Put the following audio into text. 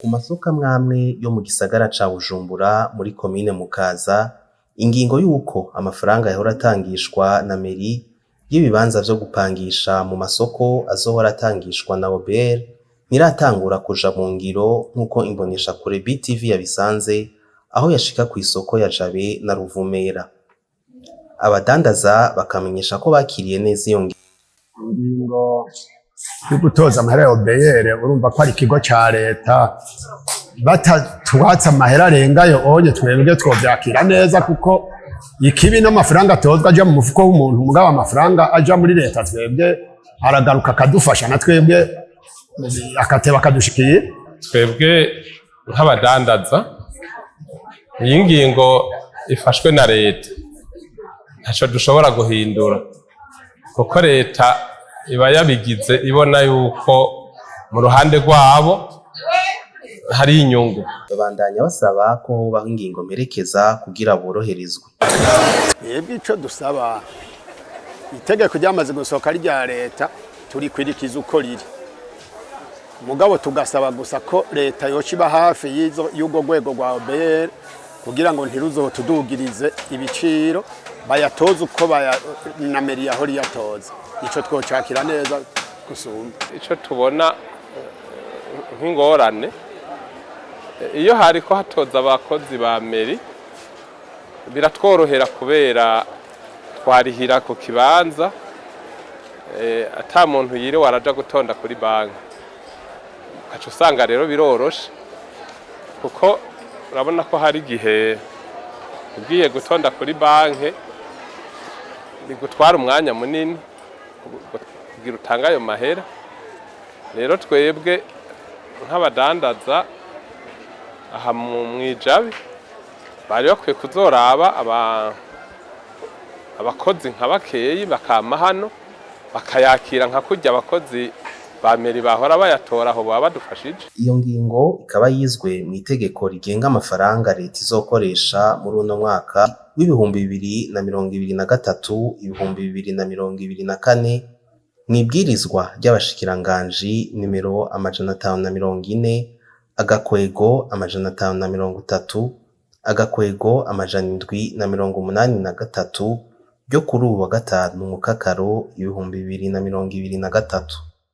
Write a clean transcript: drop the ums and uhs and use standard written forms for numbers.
Ku masoko amwamwe yo mu gisagara ca Bujumbura muri komine Mukaza, ingingo yuko amafaranga yahora atangishwa na meri y'ibibanza vyo gupangisha mu masoko azohora atangishwa na OBR ntiratangura kuja mu ngiro nk'uko imboneshakure BTV yabisanze aho yashika kw'isoko ya Jabe na Ruvumera. Abadandaza bakamenyesha ko bakiriye neza iyo ingingo yo gutoza amahera ya OBR. Urumva ko ari ikigo ca leta, batatuhatse amahera arengayo onye twebwe twovyakira neza, kuko ikibi n'amafaranga atozwa aja mu mufuko w'umuntu, mugabo amafaranga aja muri leta twebwe aragaruka akadufasha na twebwe akateba akadushikiye. Twebwe nk'abadandaza, iyi ngingo ifashwe na leta ntaco dushobora guhindura, kuko leta iba yabigize ibona yuko mu ruhande rwabo hari inyungu. Babandanya basaba ko hobaho ingingo mperekeza kugira boroherezwe. Yebwe ico dusaba, itegeko ryamaze gusohoka rya leta turikwirikiza uko riri, mugabo tugasaba gusa ko leta yoca iba hafi y'urwo rwego rwa OBR kugira ngo ntiruzotudugirize ibiciro, bayatoza uko na meri yahora iyatoza. Ico twocakira neza gusumba. Ico tubona nk'ingorane, iyo hariko hatoza abakozi ba meri biratworohera kubera twarihira ku kibanza, ata muntu yiriwe araja gutonda kuri banki. Ugaca usanga rero biroroshe, kuko urabona ko hari igihe ugiye gutonda kuri banki bigutwara umwanya munini kugira utanga ayo mahera. Rero twebwe nk'abadandaza aha mu Ijabe bari bakwiye kuzoraba abakozi nka bakeyi bakama hano bakayakira nka kurya abakozi ba meri bahora bayatora aho baba badufashije. Iyo ngingo ikaba yizwe mu itegeko rigenga amafaranga leta izokoresha muri uno mwaka w'ibihumbi 2023 ibihumbi 2024 mw'ibwirizwa ry'abashikiranganji nimero 540 agakwego 530 agakwego 783 ryo kuri ubu wa gatanu mu Kakaro ibihumbi 2023.